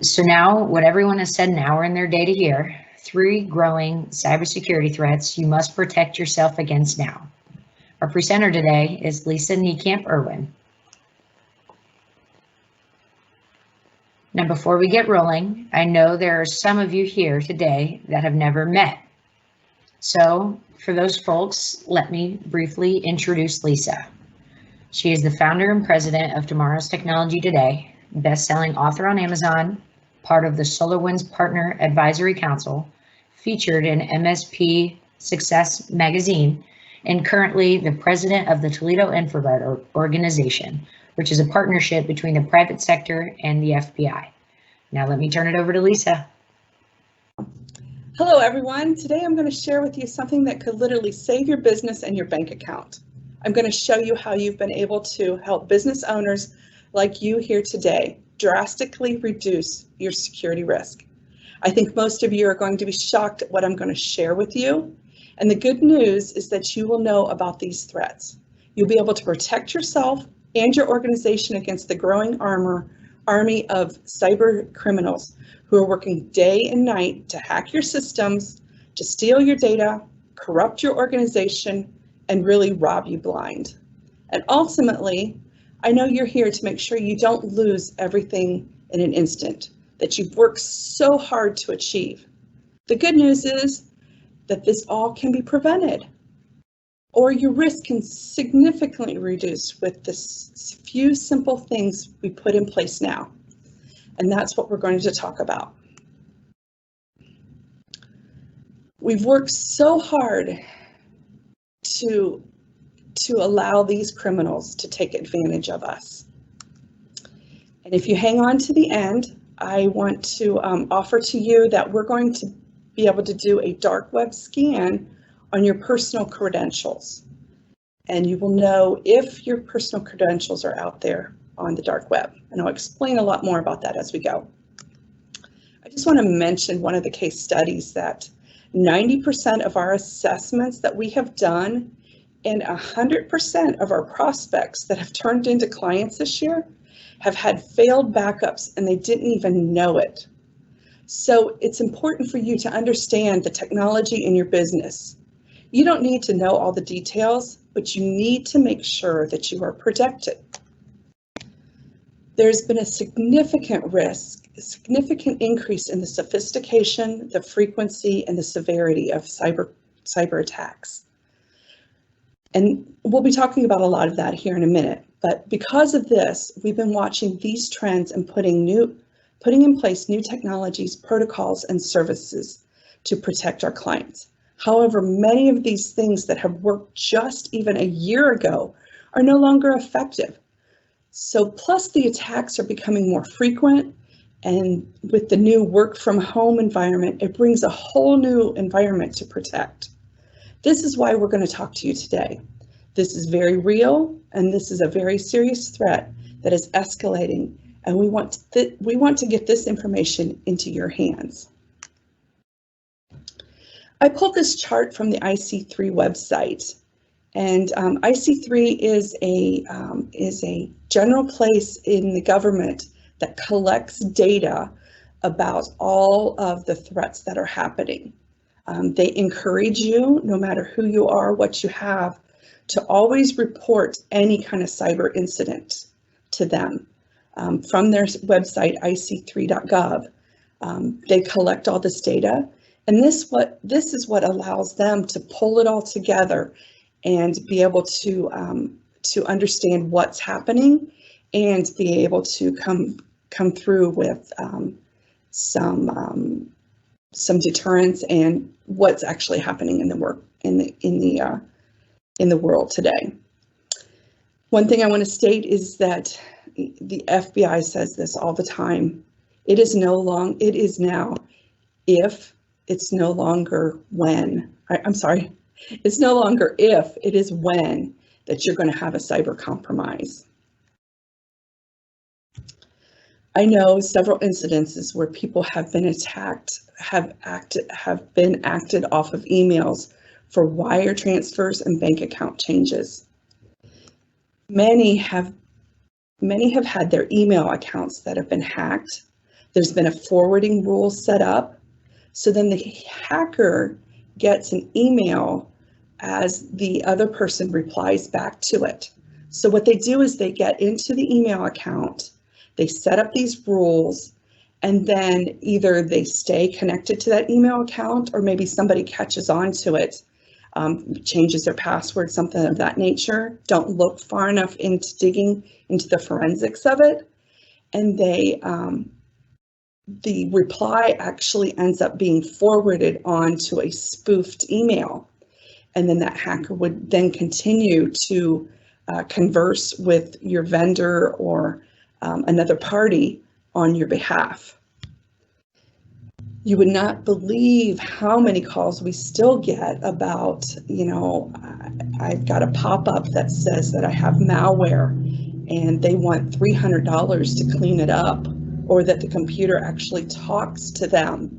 So now what everyone has said now we're in their day to hear, 3 growing cybersecurity threats you must protect yourself against now. Our presenter today is Lisa Niekamp-Irwin. Now, before we get rolling, I know there are some of you here today that have never met. So for those folks, let me briefly introduce Lisa. She is the founder and president of Tomorrow's Technology Today, best-selling author on Amazon, part of the SolarWinds Partner Advisory Council, featured in MSP Success magazine, and currently the president of the Toledo InfoGuard organization, which is a partnership between the private sector and the FBI. Now let me turn it over to Lisa. Hello everyone. Today I'm going to share with you something that could literally save your business and your bank account. I'm going to show you how you've been able to help business owners like you here today drastically reduce your security risk. I think most of you are going to be shocked at what I'm going to share with you. And the good news is that you will know about these threats. You'll be able to protect yourself and your organization against the growing army of cyber criminals who are working day and night to hack your systems, to steal your data, corrupt your organization, and really rob you blind. And ultimately, I know you're here to make sure you don't lose everything in an instant that you've worked so hard to achieve. The good news is that this all can be prevented, or your risk can significantly reduce with this few simple things we put in place now. And that's what we're going to talk about. We've worked so hard to allow these criminals to take advantage of us. And if you hang on to the end, I want to offer to you that we're going to be able to do a dark web scan on your personal credentials. And you will know if your personal credentials are out there on the dark web. And I'll explain a lot more about that as we go. I just want to mention one of the case studies that 90% of our assessments that we have done and 100% of our prospects that have turned into clients this year have had failed backups and they didn't even know it. So it's important for you to understand the technology in your business. You don't need to know all the details, but you need to make sure that you are protected. There's been a significant risk, a significant increase in the sophistication, the frequency, and the severity of cyber attacks. And we'll be talking about a lot of that here in a minute. But because of this, we've been watching these trends and putting in place new technologies, protocols, and services to protect our clients. However, many of these things that have worked just even a year ago are no longer effective. So plus the attacks are becoming more frequent, and with the new work from home environment, it brings a whole new environment to protect. This is why we're going to talk to you today. This is very real, and this is a very serious threat that is escalating, and we want to get this information into your hands. I pulled this chart from the IC3 website, and IC3 is a general place in the government that collects data about all of the threats that are happening. They encourage you, no matter who you are, what you have, to always report any kind of cyber incident to them. From their website, ic3.gov, they collect all this data, and this is what allows them to pull it all together and be able to understand what's happening and be able to come through with some deterrence and what's actually happening in the world today. One thing I want to state is that the FBI says this all the time. It is now if, it's no longer when. It's no longer if, it is when that you're going to have a cyber compromise. I know several incidences where people have been attacked, have been acted off of emails for wire transfers and bank account changes. Many have had their email accounts that have been hacked. There's been a forwarding rule set up. So then the hacker gets an email as the other person replies back to it. So what they do is they get into the email account, they set up these rules, and then either they stay connected to that email account, or maybe somebody catches on to it, changes their password, something of that nature. Don't look far enough into digging into the forensics of it. And the reply actually ends up being forwarded onto a spoofed email. And then that hacker would then continue to converse with your vendor or another party on your behalf. You would not believe how many calls we still get about, I've got a pop-up that says that I have malware and they want $300 to clean it up, or that the computer actually talks to them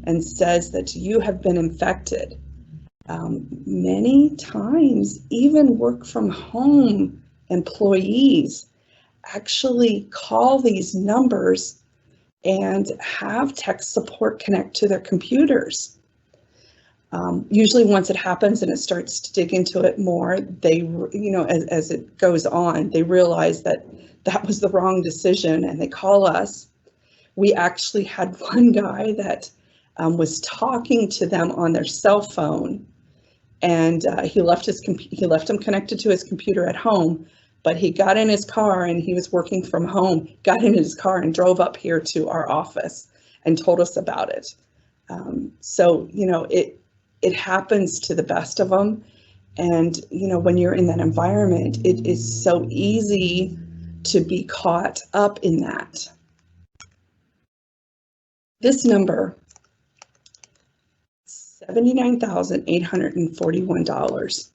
and says that you have been infected. Many times, even work from home employees actually call these numbers and have tech support connect to their computers. Usually once it happens and it starts to dig into it more, they, as it goes on, they realize that that was the wrong decision and they call us. We actually had one guy that was talking to them on their cell phone, and he left him connected to his computer at home, but he got in his car, and he was working from home, got in his car and drove up here to our office and told us about it. So, it happens to the best of them. And, when you're in that environment, it is so easy to be caught up in that. This number, $79,841.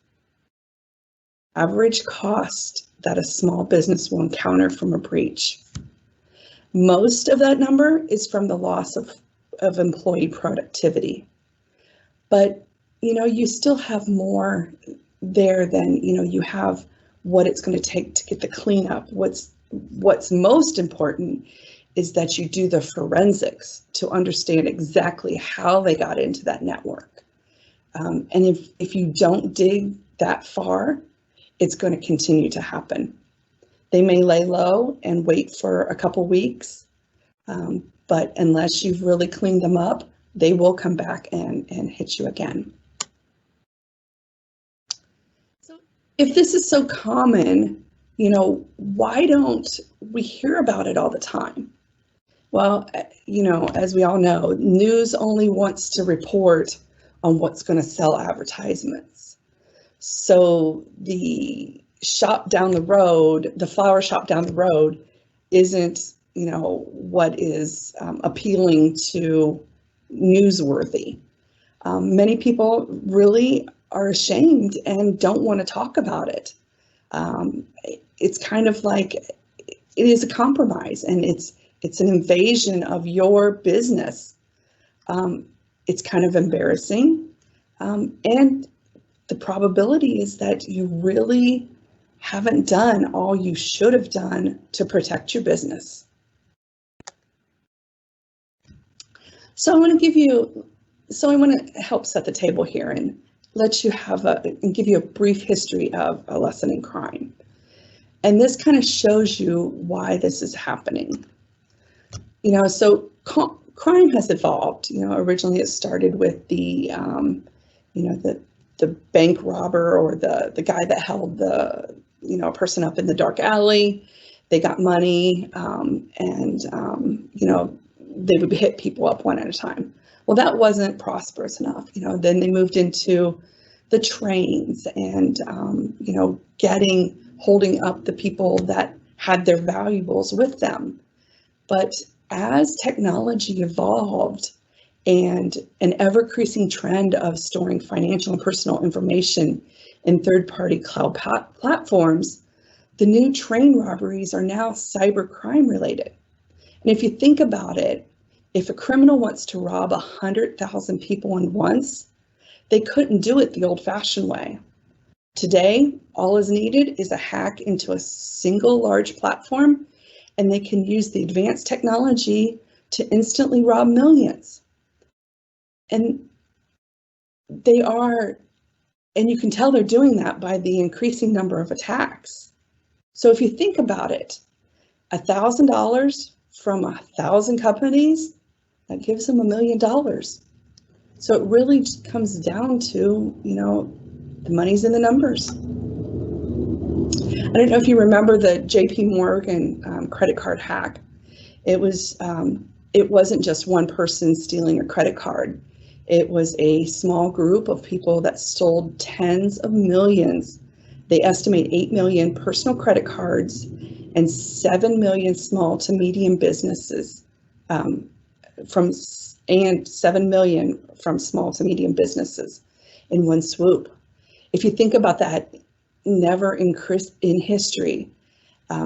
Average cost that a small business will encounter from a breach. Most of that number is from the loss of employee productivity. But, you still have more there than, you have what it's going to take to get the cleanup. What's most important is that you do the forensics to understand exactly how they got into that network. And if you don't dig that far, it's going to continue to happen. They may lay low and wait for a couple weeks, but unless you've really cleaned them up, they will come back and hit you again. So if this is so common, why don't we hear about it all the time? Well, as we all know, news only wants to report on what's going to sell advertisements. So the shop down the road, the flower shop down the road, isn't, what is appealing to newsworthy. Many people really are ashamed and don't want to talk about it. It's kind of like it is a compromise, and it's an invasion of your business. It's kind of embarrassing, and the probability is that you really haven't done all you should have done to protect your business. So I want to help set the table here and let you and give you a brief history of a lesson in crime. And this kind of shows you why this is happening. So crime has evolved. Originally it started with the bank robber, or the guy that held a person up in the dark alley. They got money, and they would hit people up one at a time. Well, that wasn't prosperous enough. Then they moved into the trains and holding up the people that had their valuables with them. But as technology evolved, and an ever-increasing trend of storing financial and personal information in third-party cloud platforms, the new train robberies are now cybercrime related. And if you think about it, if a criminal wants to rob 100,000 people at once, they couldn't do it the old-fashioned way. Today, all is needed is a hack into a single large platform, and they can use the advanced technology to instantly rob millions. And they are, and you can tell they're doing that by the increasing number of attacks. So if you think about it, $1,000 from 1,000 companies, that gives them $1 million. So it really just comes down to, the money's in the numbers. I don't know if you remember the JP Morgan credit card hack. It wasn't just one person stealing a credit card. It was a small group of people that stole tens of millions. They estimate 8 million personal credit cards and 7 million small to medium businesses and 7 million from small to medium businesses in one swoop. If you think about that, never in history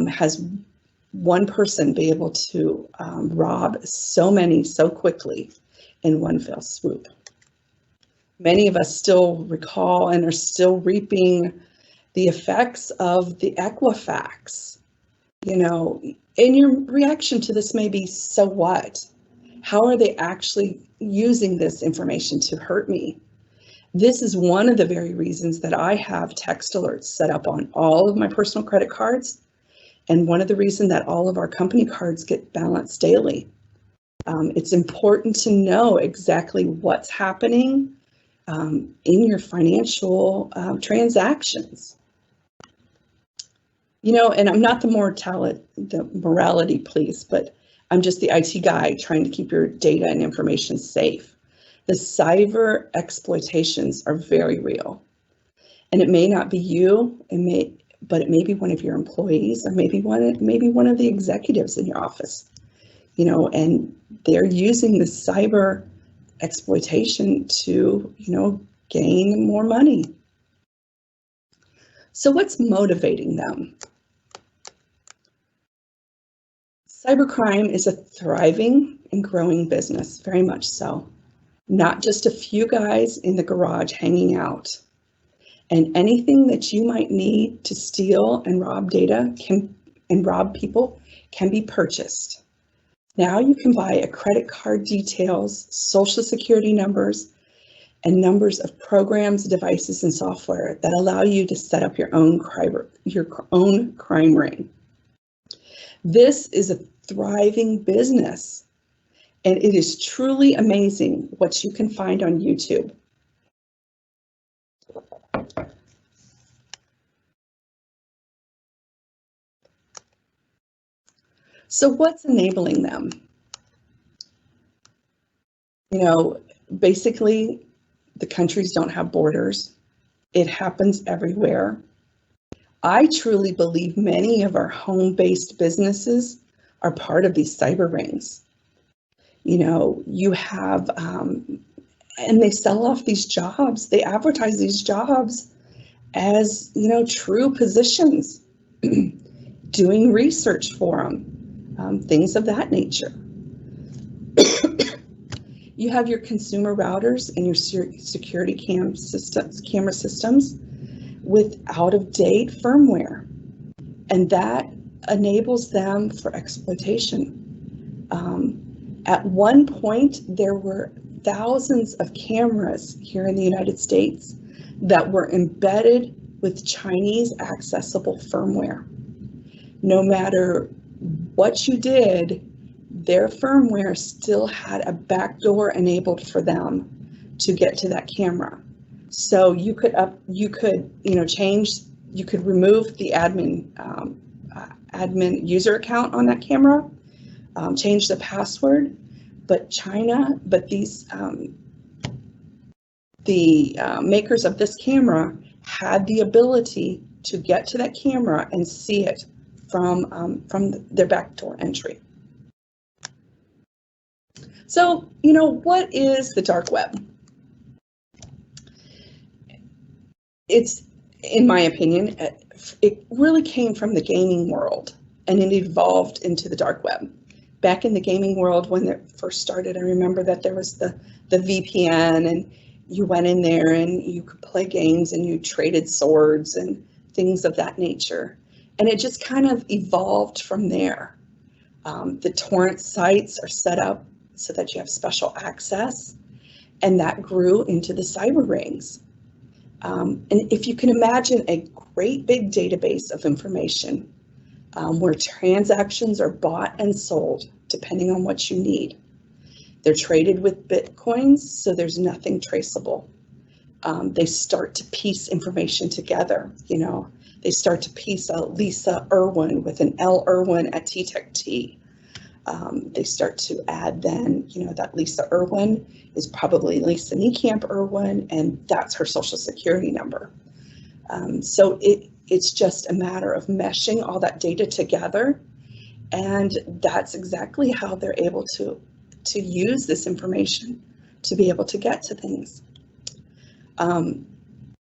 has one person be able to rob so many so quickly in one fell swoop. Many of us still recall and are still reaping the effects of the Equifax. And your reaction to this may be, so what? How are they actually using this information to hurt me? This is one of the very reasons that I have text alerts set up on all of my personal credit cards, and one of the reasons that all of our company cards get balanced daily. It's important to know exactly what's happening in your financial transactions. And I'm not the morality police, but I'm just the IT guy trying to keep your data and information safe. The cyber exploitations are very real. And it may not be you, but it may be one of your employees, or maybe one of the executives in your office. And they're using the cyber exploitation to, gain more money. So what's motivating them? Cybercrime is a thriving and growing business, very much so. Not just a few guys in the garage hanging out. And anything that you might need to steal and rob rob people can be purchased. Now you can buy a credit card details, social security numbers, and numbers of programs, devices, and software that allow you to set up your own crime ring. This is a thriving business, and it is truly amazing what you can find on YouTube. So what's enabling them? Basically, the countries don't have borders. It happens everywhere. I truly believe many of our home-based businesses are part of these cyber rings. You have, and they sell off these jobs. They advertise these jobs as, true positions, doing research for them, things of that nature. You have your consumer routers and your security camera systems with out-of-date firmware, and that enables them for exploitation. At one point, there were thousands of cameras here in the United States that were embedded with Chinese accessible firmware. No matter what you did, their firmware still had a backdoor enabled for them to get to that camera. So you could remove the admin user account on that camera, change the password, but the makers of this camera had the ability to get to that camera and see it from their backdoor entry. So, what is the dark web? It's, in my opinion, it really came from the gaming world, and it evolved into the dark web. Back in the gaming world, when it first started, I remember that there was the VPN, and you went in there and you could play games and you traded swords and things of that nature. And it just kind of evolved from there. The torrent sites are set up so that you have special access, and that grew into the cyber rings. And if you can imagine a great big database of information where transactions are bought and sold depending on what you need. They're traded with Bitcoins, so there's nothing traceable. They start to piece information together, They start to piece out Lisa Irwin with an L. Irwin at T-Tech T. They start to add then, that Lisa Irwin is probably Lisa Niekamp Irwin, and that's her social security number. So it's just a matter of meshing all that data together, and that's exactly how they're able to use this information to be able to get to things.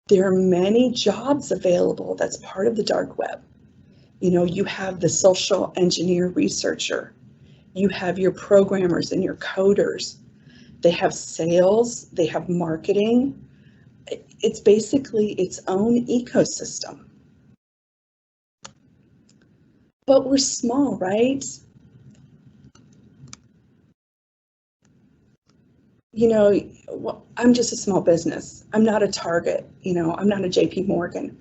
There are many jobs available that's part of the dark web. You have the social engineer researcher, you have your programmers and your coders, they have sales, they have marketing. It's basically its own ecosystem. But we're small, right? I'm just a small business. I'm not a Target, I'm not a JP Morgan.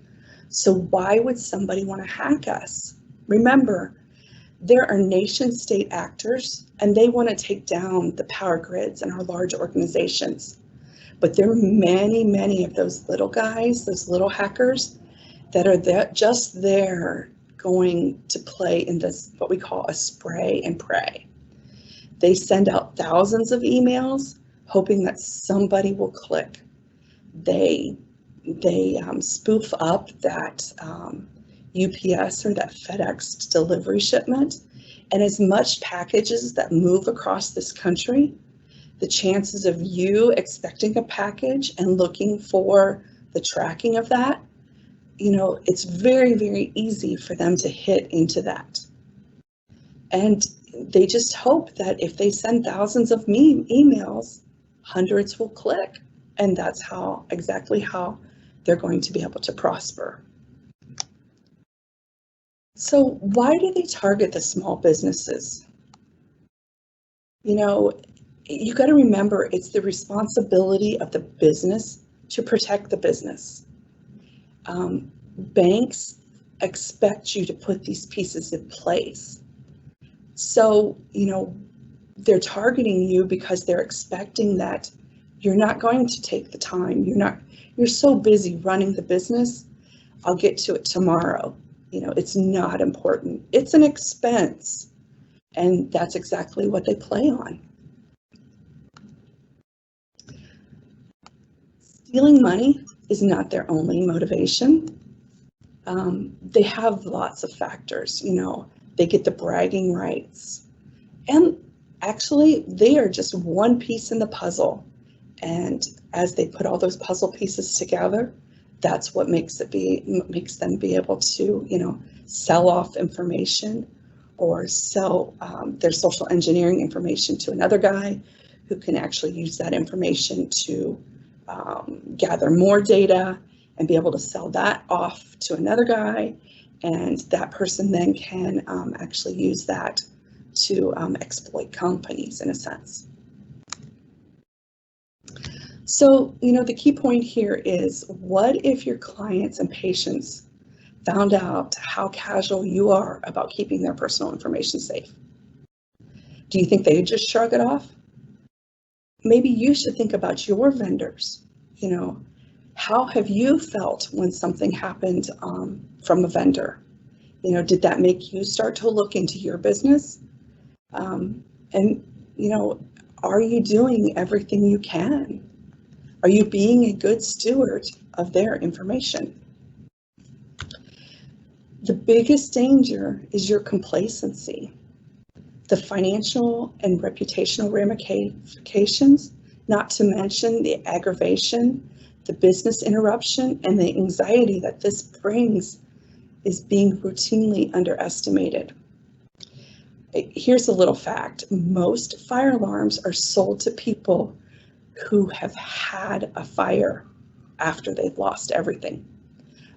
So why would somebody want to hack us? Remember, there are nation state actors and they want to take down the power grids and our large organizations. But there are many, many of those little guys, those little hackers that are just there going to play in this, what we call a spray and pray. They send out thousands of emails hoping that somebody will click. They spoof up that UPS or that FedEx delivery shipment, and as much packages that move across this country, the chances of you expecting a package and looking for the tracking of that, it's very, very easy for them to hit into that. And they just hope that if they send thousands of emails, hundreds will click. And that's exactly how they're going to be able to prosper. So why do they target the small businesses? You got to remember, it's the responsibility of the business to protect the business. Banks expect you to put these pieces in place. So, they're targeting you because they're expecting that you're not going to take the time. You're so busy running the business. I'll get to it tomorrow. It's not important. It's an expense. And that's exactly what they play on. Stealing money is not their only motivation. They have lots of factors. They get the bragging rights. And actually, they are just one piece in the puzzle. And as they put all those puzzle pieces together, that's what makes them be able to, sell off information or sell their social engineering information to another guy who can actually use that information to gather more data and be able to sell that off to another guy. And that person then can actually use that to exploit companies in a sense. So, the key point here is, what if your clients and patients found out how casual you are about keeping their personal information safe? Do you think they'd just shrug it off? Maybe you should think about your vendors. How have you felt when something happened from a vendor? Did that make you start to look into your business? And, are you doing everything you can? Are you being a good steward of their information? The biggest danger is your complacency. The financial and reputational ramifications, not to mention the aggravation, the business interruption, and the anxiety that this brings, is being routinely underestimated. Here's a little fact. Most fire alarms are sold to people who have had a fire after they've lost everything.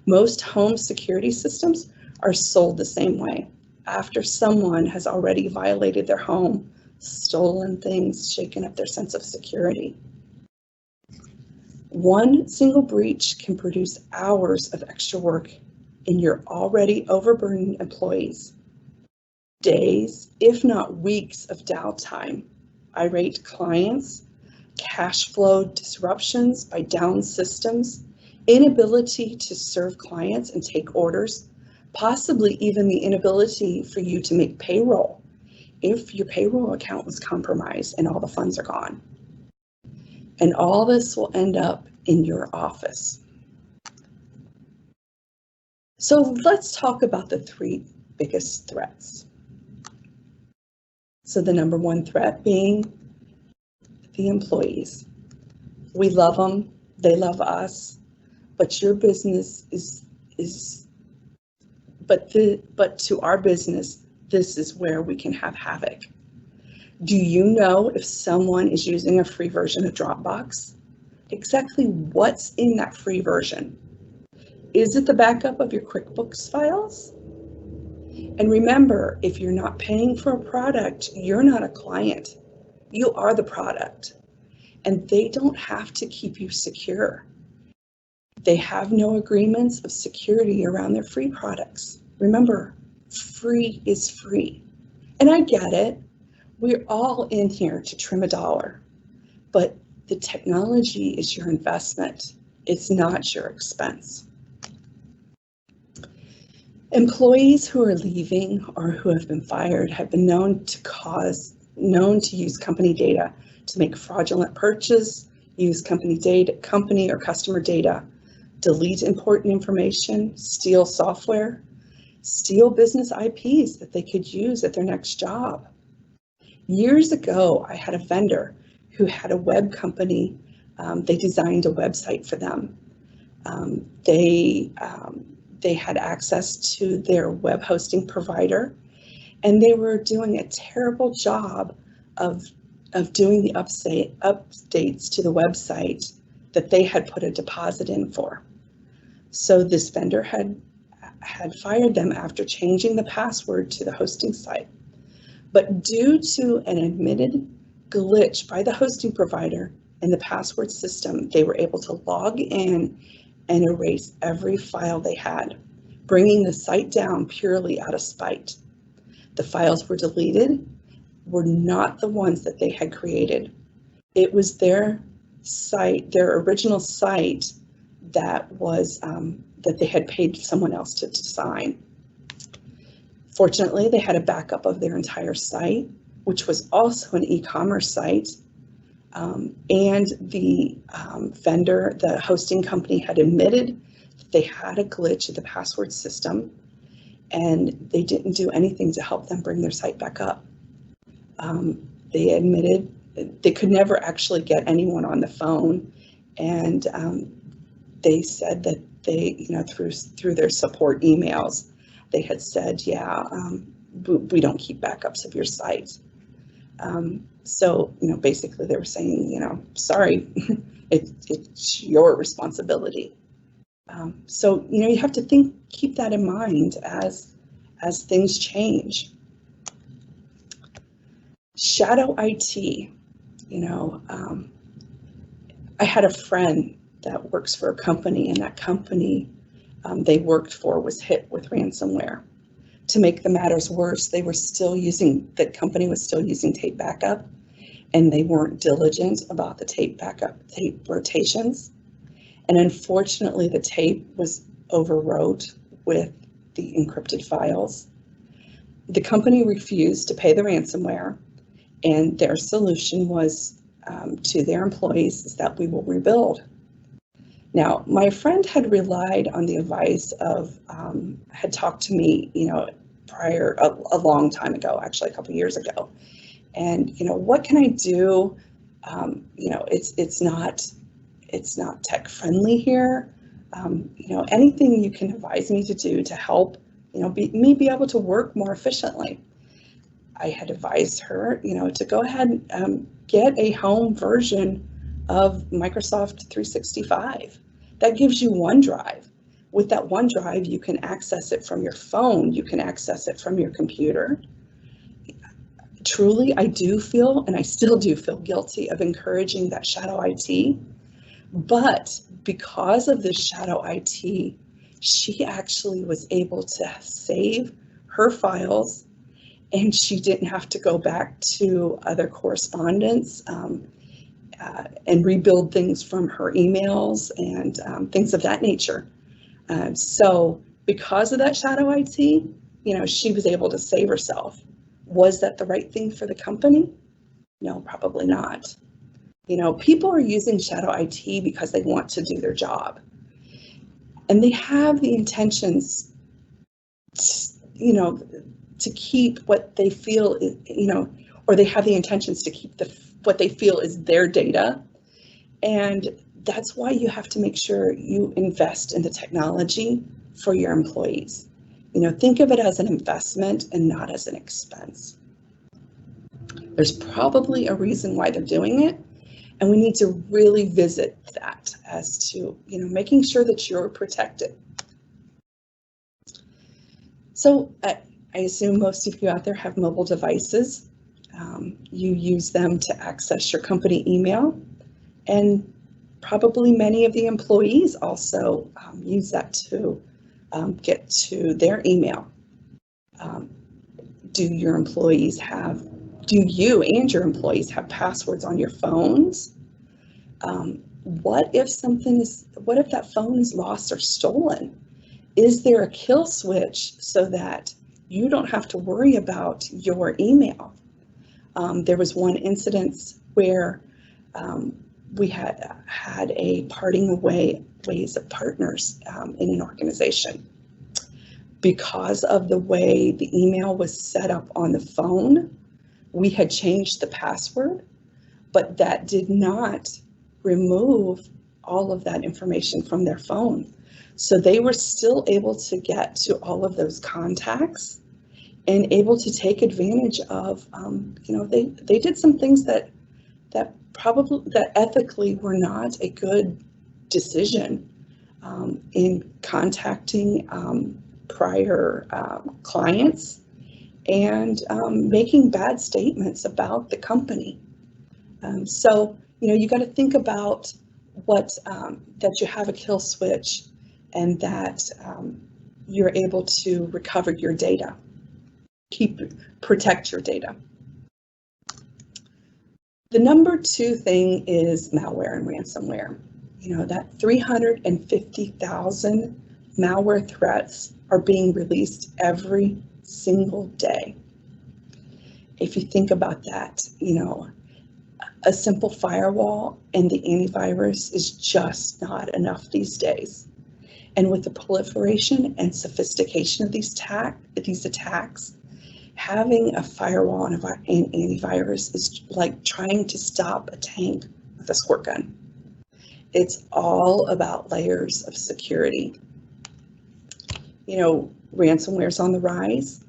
Most home security systems are sold the same way. after someone has already violated their home, stolen things, shaken up their sense of security. One single breach can produce hours of extra work in your already overburdened employees. Days, if not weeks, of downtime, irate clients, cash flow disruptions by down systems, inability to serve clients and take orders, possibly even the inability for you to make payroll if your payroll account was compromised and all the funds are gone. And all this will end up in your office. So let's talk about the three biggest threats. So the number one threat being the employees. We love them, they love us, but your business but to our business, this is where we can have havoc. Do you know if someone is using a free version of Dropbox? Exactly what's in that free version? Is it the backup of your QuickBooks files? And remember, if you're not paying for a product, you're not a client. You are the product. And they don't have to keep you secure. They have no agreements of security around their free products. Remember, free is free. And I get it. We're all in here to trim a dollar. But the technology is your investment. It's not your expense. Employees who are leaving or who have been fired have been known to use company data to make fraudulent purchase, use company or customer data, delete important information, steal software, steal business IPs that they could use at their next job. Years ago, I had a vendor who had a web company. They designed a website for them. They had access to their web hosting provider, and they were doing a terrible job of doing the updates to the website that they had put a deposit in for. So this vendor had fired them after changing the password to the hosting site. But due to an admitted glitch by the hosting provider in the password system, they were able to log in and erase every file they had, bringing the site down purely out of spite. The files were deleted, were not the ones that they had created. It was their site, their original site, that was that they had paid someone else to design. Fortunately, they had a backup of their entire site, which was also an e-commerce site. And the vendor, the hosting company, had admitted that they had a glitch in the password system, and they didn't do anything to help them bring their site back up. They admitted they could never actually get anyone on the phone, and they said that they, through their support emails, they had said, we don't keep backups of your site. So, basically they were saying, sorry, it's your responsibility. So, you have to keep that in mind as things change. Shadow IT, I had a friend that works for a company, and that company they worked for was hit with ransomware. To make the matters worse, the company was still using tape backup, and they weren't diligent about the tape rotations. And unfortunately, the tape was overwrote with the encrypted files. The company refused to pay the ransomware, and their solution was to their employees is that we will rebuild. Now, my friend had relied on the advice of, had talked to me, prior, a long time ago, actually a couple of years ago. And, what can I do? It's not tech friendly here. Anything you can advise me to do to help, me be able to work more efficiently. I had advised her, to go ahead and get a home version of Microsoft 365. That gives you OneDrive. With that OneDrive, you can access it from your phone, you can access it from your computer. Truly, I do feel, and I still do feel guilty of encouraging that shadow IT, but because of this shadow IT, she actually was able to save her files, and she didn't have to go back to other correspondence and rebuild things from her emails and things of that nature. So because of that shadow IT, she was able to save herself. Was that the right thing for the company? No, probably not. People are using shadow IT because they want to do their job. And they have the intentions, to keep what they feel, or they have the intentions to keep what they feel is their data. And that's why you have to make sure you invest in the technology for your employees. Think of it as an investment and not as an expense. There's probably a reason why they're doing it, and we need to really visit that as to, making sure that you're protected. So I assume most of you out there have mobile devices. You use them to access your company email, and probably many of the employees also use that to get to their email. Do you and your employees have passwords on your phones? What if that phone is lost or stolen? Is there a kill switch so that you don't have to worry about your email? There was one incident where we had a parting away ways of partners in an organization. Because of the way the email was set up on the phone, we had changed the password, but that did not remove all of that information from their phone. So they were still able to get to all of those contacts and able to take advantage of, they did some things that ethically were not a good decision in contacting prior clients and making bad statements about the company. So, you got to think about that you have a kill switch and that you're able to recover your data, protect your data. The number 2 thing is malware and ransomware. That 350,000 malware threats are being released every single day. If you think about that, a simple firewall and the antivirus is just not enough these days. And with the proliferation and sophistication of these attacks, having a firewall and an antivirus is like trying to stop a tank with a squirt gun. It's all about layers of security. Ransomware is on the rise.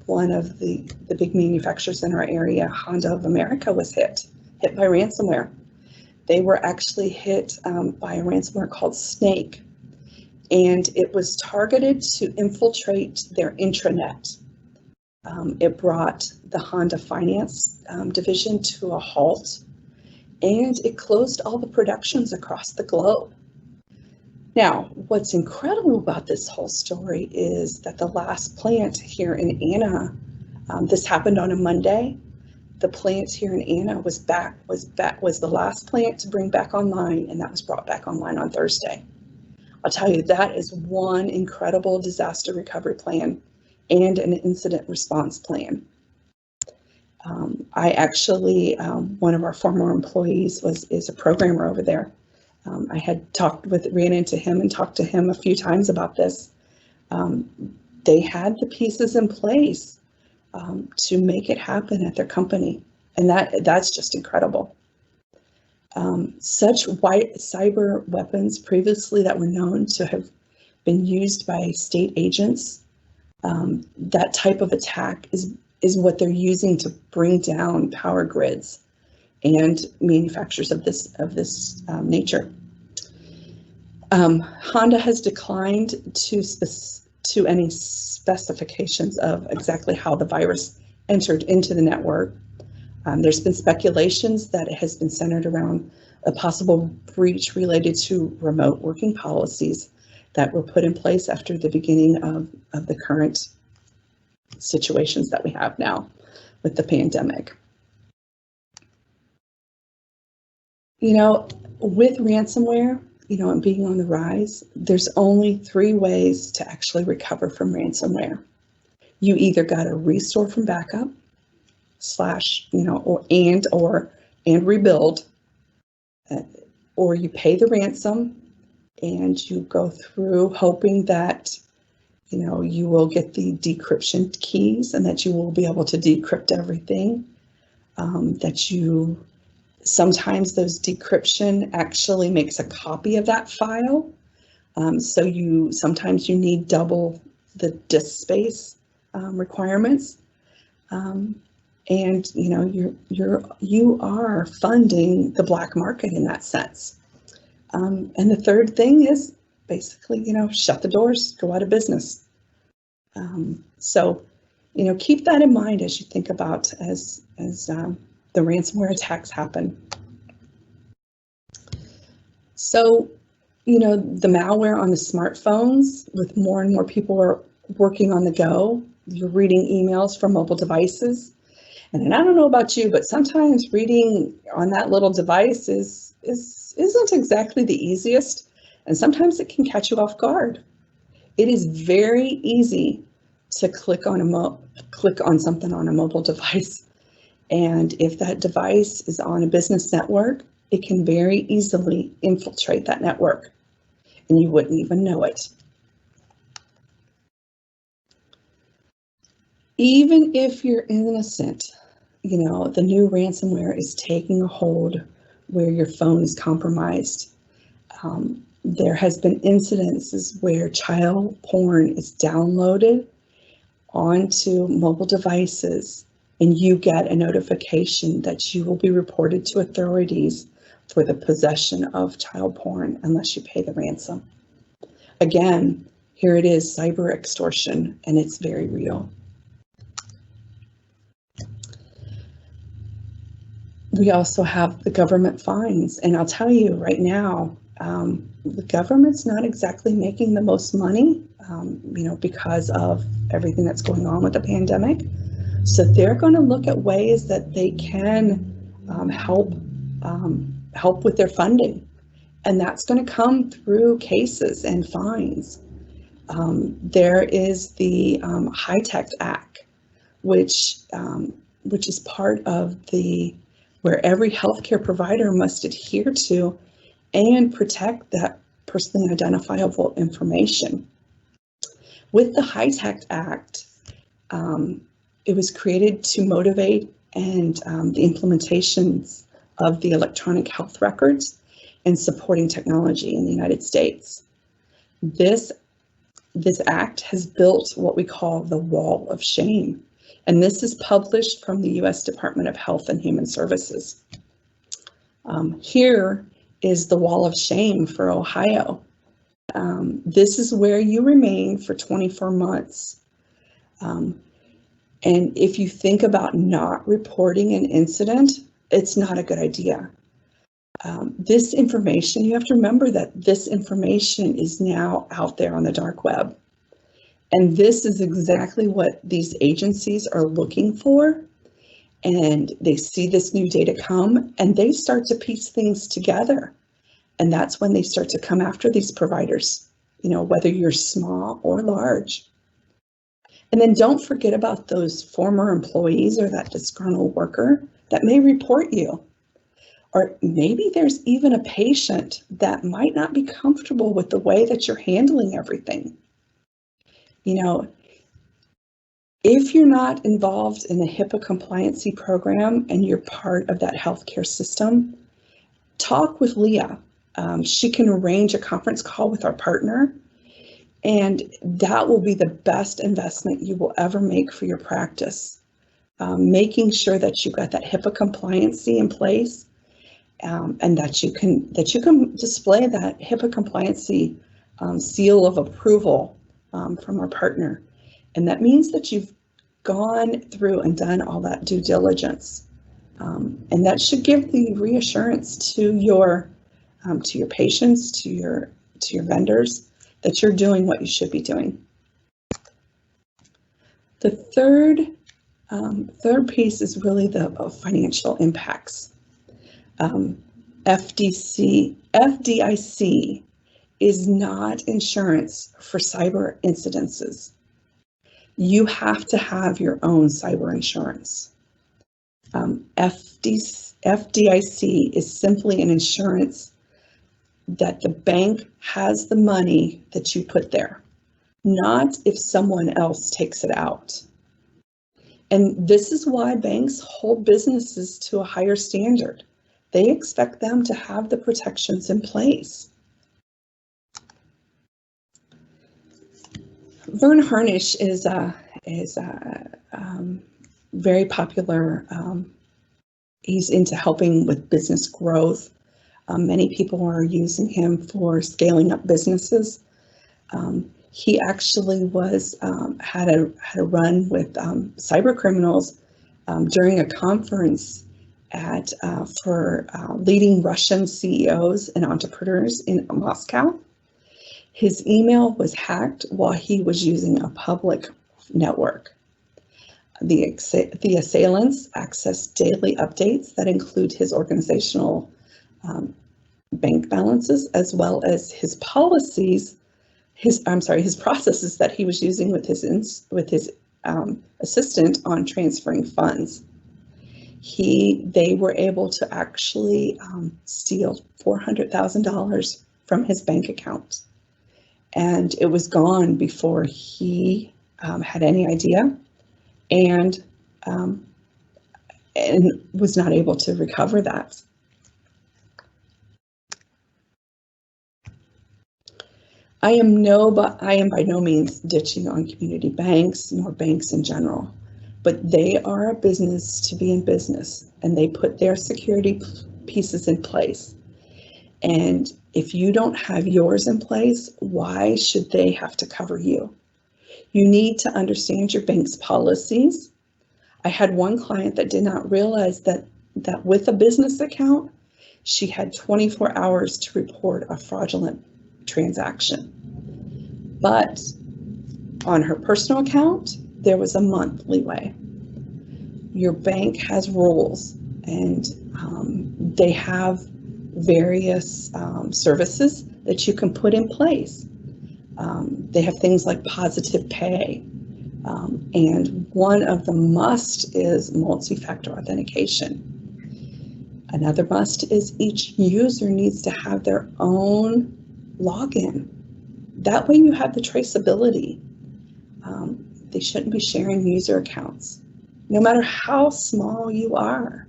One of the big manufacturers in our area, Honda of America, was hit by ransomware. They were actually hit by a ransomware called Snake, and it was targeted to infiltrate their intranet. It brought the Honda finance division to a halt, and it closed all the productions across the globe. Now, what's incredible about this whole story is that the last plant here in Anna, this happened on a Monday. The plant here in Anna was the last plant to bring back online, and that was brought back online on Thursday. I'll tell you, that is one incredible disaster recovery plan and an incident response plan. I actually, one of our former employees is a programmer over there. I had ran into him and talked to him a few times about this. They had the pieces in place to make it happen at their company, and that's just incredible. Such white cyber weapons previously that were known to have been used by state agents, that type of attack is what they're using to bring down power grids and manufacturers of this nature. Honda has declined to any specifications of exactly how the virus entered into the network. There's been speculations that it has been centered around a possible breach related to remote working policies that were put in place after the beginning of the current situations that we have now with the pandemic. You know, with ransomware, and being on the rise, there's only 3 ways to actually recover from ransomware. You either got to restore from backup, and rebuild, or you pay the ransom and you go through hoping that you will get the decryption keys and that you will be able to decrypt everything. Sometimes those decryption actually makes a copy of that file. So sometimes you need double the disk space requirements. And you are funding the black market in that sense. And the third thing is basically, shut the doors, go out of business. So keep that in mind as you think about as the ransomware attacks happen. So, the malware on the smartphones, with more and more people are working on the go, you're reading emails from mobile devices. And I don't know about you, but sometimes reading on that little device isn't exactly the easiest, and sometimes it can catch you off guard. It is very easy to click on something on a mobile device, and if that device is on a business network, it can very easily infiltrate that network, and you wouldn't even know it. Even if you're innocent, the new ransomware is taking a hold where your phone is compromised. There has been incidences where child porn is downloaded onto mobile devices, and you get a notification that you will be reported to authorities for the possession of child porn unless you pay the ransom. Again, here it is, cyber extortion, and it's very real. We also have the government fines, and I'll tell you right now, the government's not exactly making the most money, because of everything that's going on with the pandemic. So they're going to look at ways that they can help with their funding, and that's going to come through cases and fines. There is the HITECH Act, which is part of where every healthcare provider must adhere to and protect that personally identifiable information. With the HITECH Act, it was created to motivate and the implementations of the electronic health records and supporting technology in the United States. This act has built what we call the wall of shame, and this is published from the U.S. Department of Health and Human Services. Here is the wall of shame for Ohio. This is where you remain for 24 months. And if you think about not reporting an incident, it's not a good idea. This information, you have to remember that this information is now out there on the dark web. And this is exactly what these agencies are looking for. And they see this new data come and they start to piece things together. And that's when they start to come after these providers, whether you're small or large. And then don't forget about those former employees or that disgruntled worker that may report you. Or maybe there's even a patient that might not be comfortable with the way that you're handling everything. If you're not involved in the HIPAA compliancy program and you're part of that healthcare system, talk with Leah. She can arrange a conference call with our partner, and that will be the best investment you will ever make for your practice. Making sure that you've got that HIPAA compliancy in place and that you can display that HIPAA compliancy seal of approval from our partner. And that means that you've gone through and done all that due diligence. And that should give the reassurance to your patients, to your vendors, that you're doing what you should be doing. The third piece is really the financial impacts. FDIC is not insurance for cyber incidences. You have to have your own cyber insurance. FDIC is simply an insurance that the bank has the money that you put there, not if someone else takes it out. And this is why banks hold businesses to a higher standard. They expect them to have the protections in place. Vern Harnish is very popular. He's into helping with business growth. Many people are using him for scaling up businesses. He actually had a run with cyber criminals during a conference for leading Russian CEOs and entrepreneurs in Moscow. His email was hacked while he was using a public network. The assailants accessed daily updates that include his organizational bank balances, as well as his policies, his processes that he was using with his assistant on transferring funds. They were able to actually steal $400,000 from his bank account, and it was gone before he had any idea, and was not able to recover that. I am by no means ditching on community banks nor banks in general, but they are a business to be in business, and they put their security pieces in place. And if you don't have yours in place, why should they have to cover you? You need to understand your bank's policies. I had one client that did not realize that with a business account, she had 24 hours to report a fraudulent transaction. But on her personal account, there was a month leeway. Your bank has rules, and they have various services that you can put in place. They have things like positive pay, and one of the must is multi-factor authentication. Another must is each user needs to have their own login. That way you have the traceability. They shouldn't be sharing user accounts, no matter how small you are.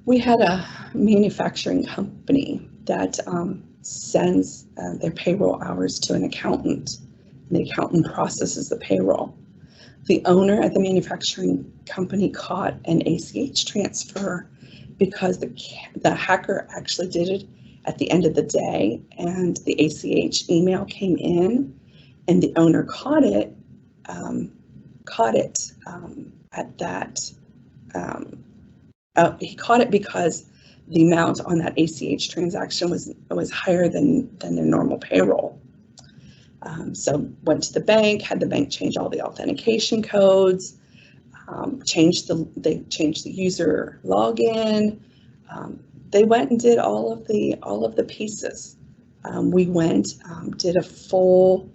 We had a manufacturing company that sends their payroll hours to an accountant, and the accountant processes the payroll. The owner at the manufacturing company caught an ACH transfer because the hacker actually did it at the end of the day, and the ACH email came in, and the owner caught it at that. He caught it because the amount on that ACH transaction was higher than their normal payroll. So went to the bank, had the bank change all the authentication codes, they changed the user login. They went and did all of the pieces. We went, did a full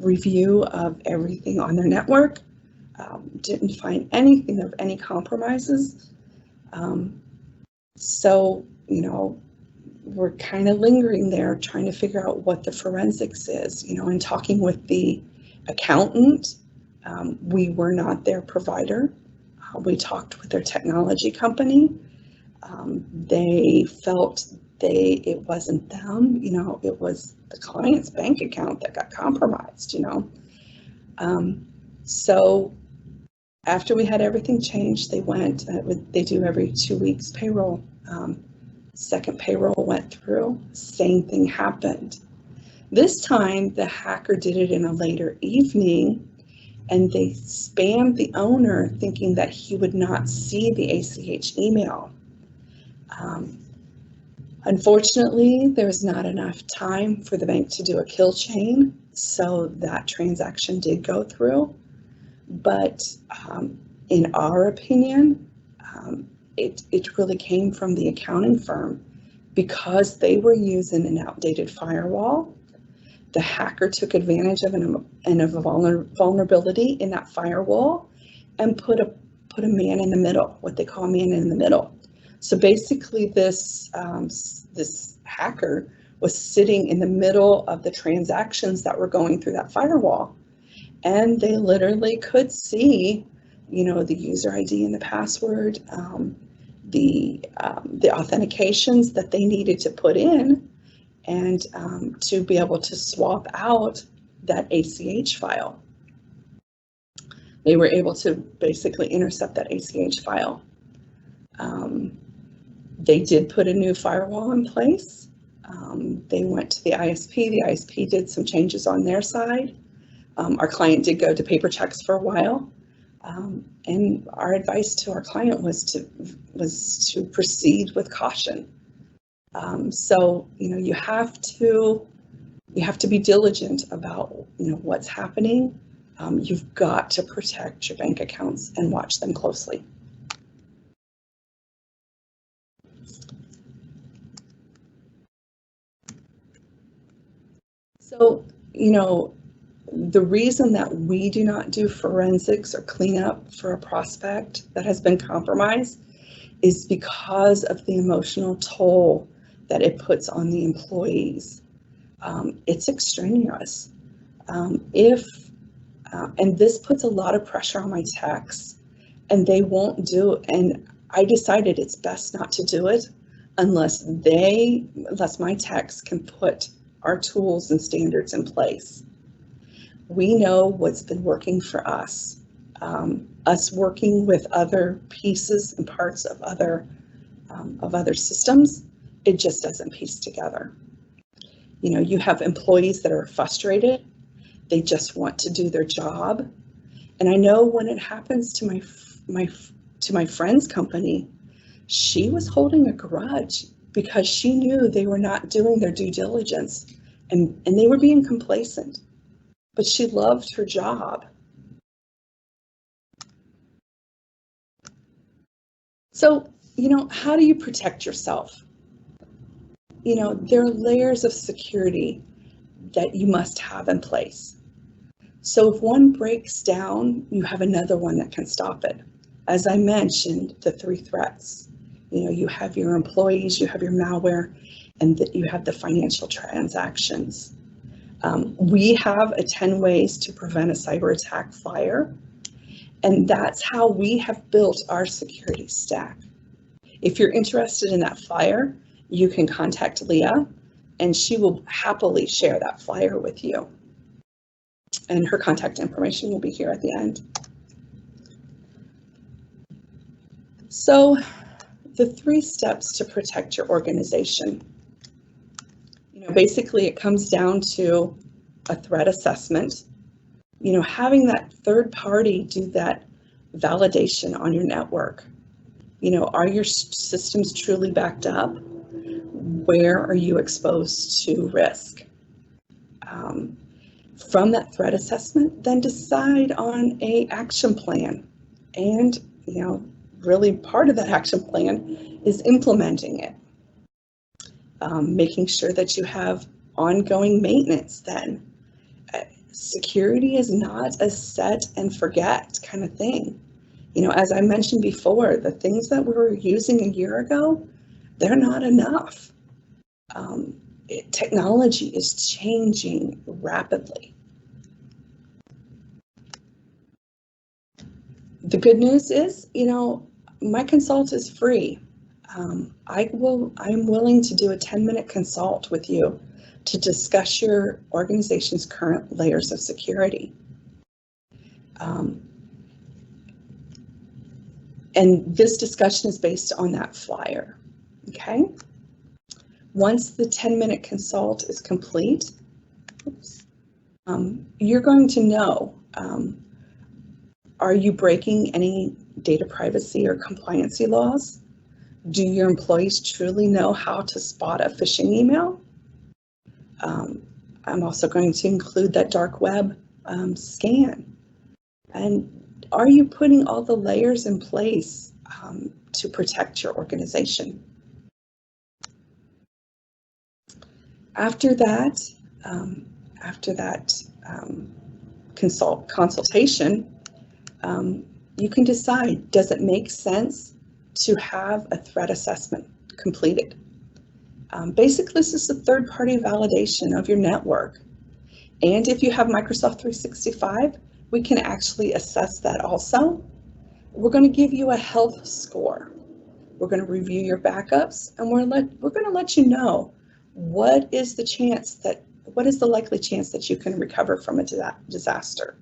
review of everything on their network. Didn't find anything of any compromises. So, we're kind of lingering there, trying to figure out what the forensics is, and talking with the accountant. We were not their provider. We talked with their technology company. They felt it wasn't them, it was the client's bank account that got compromised, So After we had everything changed, they do every 2 weeks payroll. Second payroll went through, same thing happened. This time the hacker did it in a later evening, and they spammed the owner thinking that he would not see the ACH email. Unfortunately, there was not enough time for the bank to do a kill chain, so that transaction did go through. But in our opinion, it really came from the accounting firm because they were using an outdated firewall. The hacker took advantage of a vulnerability in that firewall and put a man in the middle, what they call a man in the middle. So basically this hacker was sitting in the middle of the transactions that were going through that firewall. And they literally could see, the user ID and the password, the authentications that they needed to put in, and to be able to swap out that ACH file. They were able to basically intercept that ACH file. They did put a new firewall in place. They went to the ISP. The ISP did some changes on their side. Our client did go to paper checks for a while. And our advice to our client was to proceed with caution. So, you have to be diligent about, what's happening. You've got to protect your bank accounts and watch them closely. So, the reason that we do not do forensics or cleanup for a prospect that has been compromised is because of the emotional toll that it puts on the employees. It's extraneous. And this puts a lot of pressure on my techs, and they won't do it. And I decided it's best not to do it unless my techs can put our tools and standards in place. We know what's been working for us. Us working with other pieces and parts of other systems, it just doesn't piece together. You have employees that are frustrated. They just want to do their job. And I know when it happens to my friend's company, she was holding a grudge because she knew they were not doing their due diligence, and they were being complacent, but she loved her job. So, how do you protect yourself? There are layers of security that you must have in place. So if one breaks down, you have another one that can stop it. As I mentioned, the 3 threats. You have your employees, you have your malware, and you have the financial transactions. We have a 10 ways to prevent a cyber attack flyer, and that's how we have built our security stack. If you're interested in that flyer, you can contact Leah, and she will happily share that flyer with you. And her contact information will be here at the end. So the 3 steps to protect your organization. Basically it comes down to a threat assessment. Having that third party do that validation on your network. Are your systems truly backed up? Where are you exposed to risk? From that threat assessment, then decide on an action plan. And, really part of that action plan is implementing it. Making sure that you have ongoing maintenance then. Security is not a set and forget kind of thing. As I mentioned before, the things that we were using a year ago, they're not enough. Technology is changing rapidly. The good news is, my consult is free. I'm willing to do a 10-minute consult with you to discuss your organization's current layers of security. And this discussion is based on that flyer, okay? Once the 10-minute consult is complete, you're going to know, are you breaking any data privacy or compliancy laws? Do your employees truly know how to spot a phishing email? I'm also going to include that dark web scan. And are you putting all the layers in place to protect your organization? After that consultation, you can decide, does it make sense to have a threat assessment completed? Basically, this is a third-party validation of your network. And if you have Microsoft 365, we can actually assess that also. We're going to give you a health score. We're going to review your backups, and we're going to let you know what is the likely chance that you can recover from a disaster.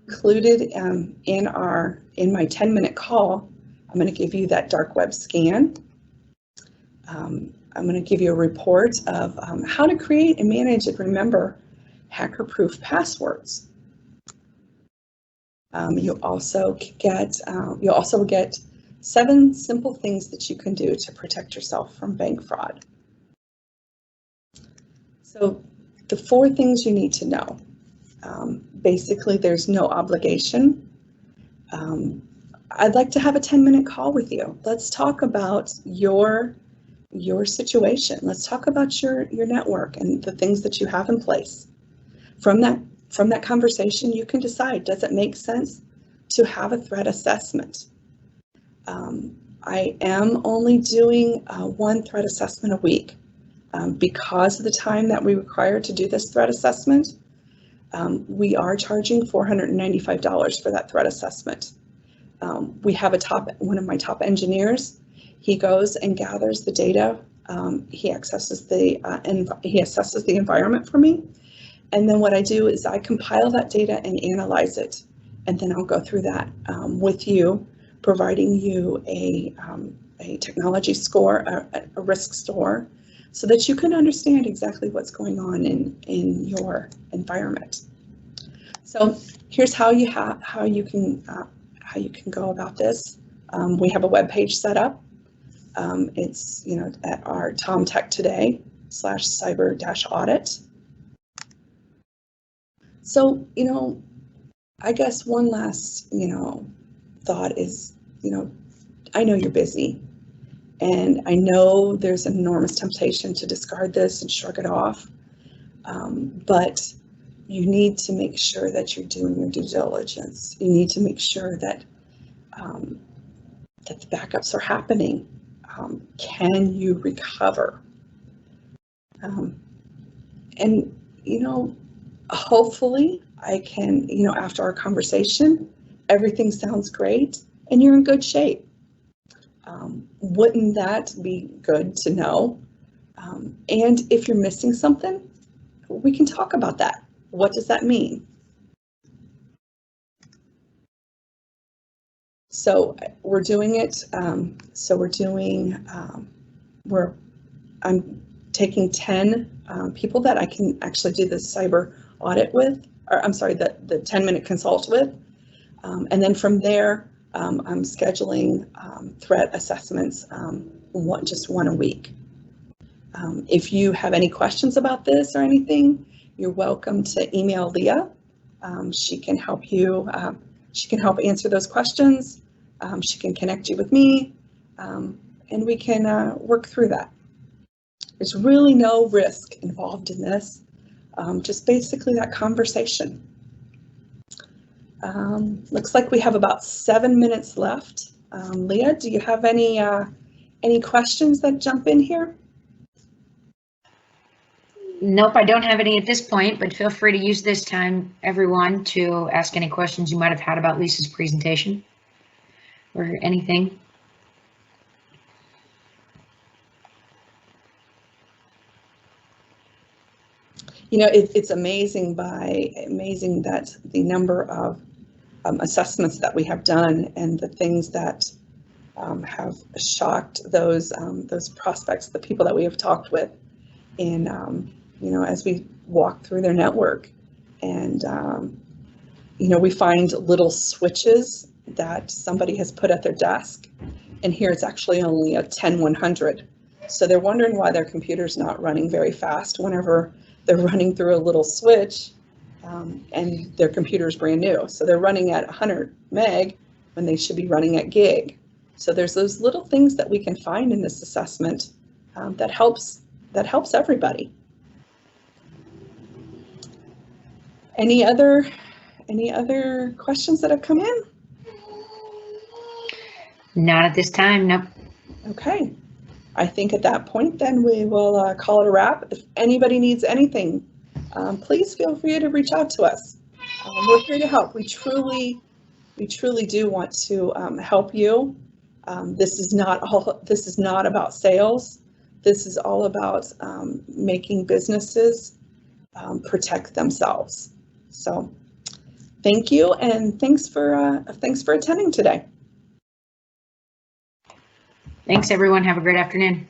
Included in my 10-minute call, I'm going to give you that dark web scan. I'm going to give you a report of how to create and manage and remember hacker-proof passwords. You'll also get 7 simple things that you can do to protect yourself from bank fraud. So the 4 things you need to know. Basically, there's no obligation. I'd like to have a 10-minute call with you. Let's talk about your situation. Let's talk about your network and the things that you have in place. From that conversation, you can decide, does it make sense to have a threat assessment? I am only doing 1 threat assessment a week because of the time that we require to do this threat assessment. We are charging $495 for that threat assessment. We have one of my top engineers. He goes and gathers the data. He assesses the environment for me. And then what I do is I compile that data and analyze it. And then I'll go through that with you, providing you a technology score, a risk score, so that you can understand exactly what's going on in your environment. So here's how you can go about this. We have a web page set up. It's at our TomTech Today/cyber-audit. So I guess one last thought is I know you're busy. And I know there's an enormous temptation to discard this and shrug it off, but you need to make sure that you're doing your due diligence. You need to make sure that the backups are happening. Can you recover? And hopefully I can, after our conversation, everything sounds great and you're in good shape. Wouldn't that be good to know? And if you're missing something, we can talk about that. What does that mean? So we're doing it. I'm taking 10 people that I can actually do the cyber audit with, or I'm sorry, the 10-minute consult with. And then from there, I'm scheduling threat assessments, just 1 a week. If you have any questions about this or anything, you're welcome to email Leah. She can help you. She can help answer those questions. She can connect you with me, and we can work through that. There's really no risk involved in this, just basically that conversation. Looks like we have about 7 minutes left. Leah, do you have any questions that jump in here? Nope, I don't have any at this point, but feel free to use this time, everyone, to ask any questions you might have had about Lisa's presentation or anything. It's amazing that the number of assessments that we have done and the things that have shocked those prospects, the people that we have talked with, in as we walk through their network. And we find little switches that somebody has put at their desk, and here it's actually only a 10100. So they're wondering why their computer's not running very fast whenever they're running through a little switch, and their computer is brand new. So they're running at 100 meg when they should be running at gig. So there's those little things that we can find in this assessment that helps everybody. Any other questions that have come in? Not at this time, nope. Okay. I think at that point, then we will call it a wrap. If anybody needs anything, please feel free to reach out to us. We're here to help. We truly do want to help you. This is not about sales. This is all about making businesses protect themselves. So thank you, and thanks for attending today. Thanks, everyone. Have a great afternoon.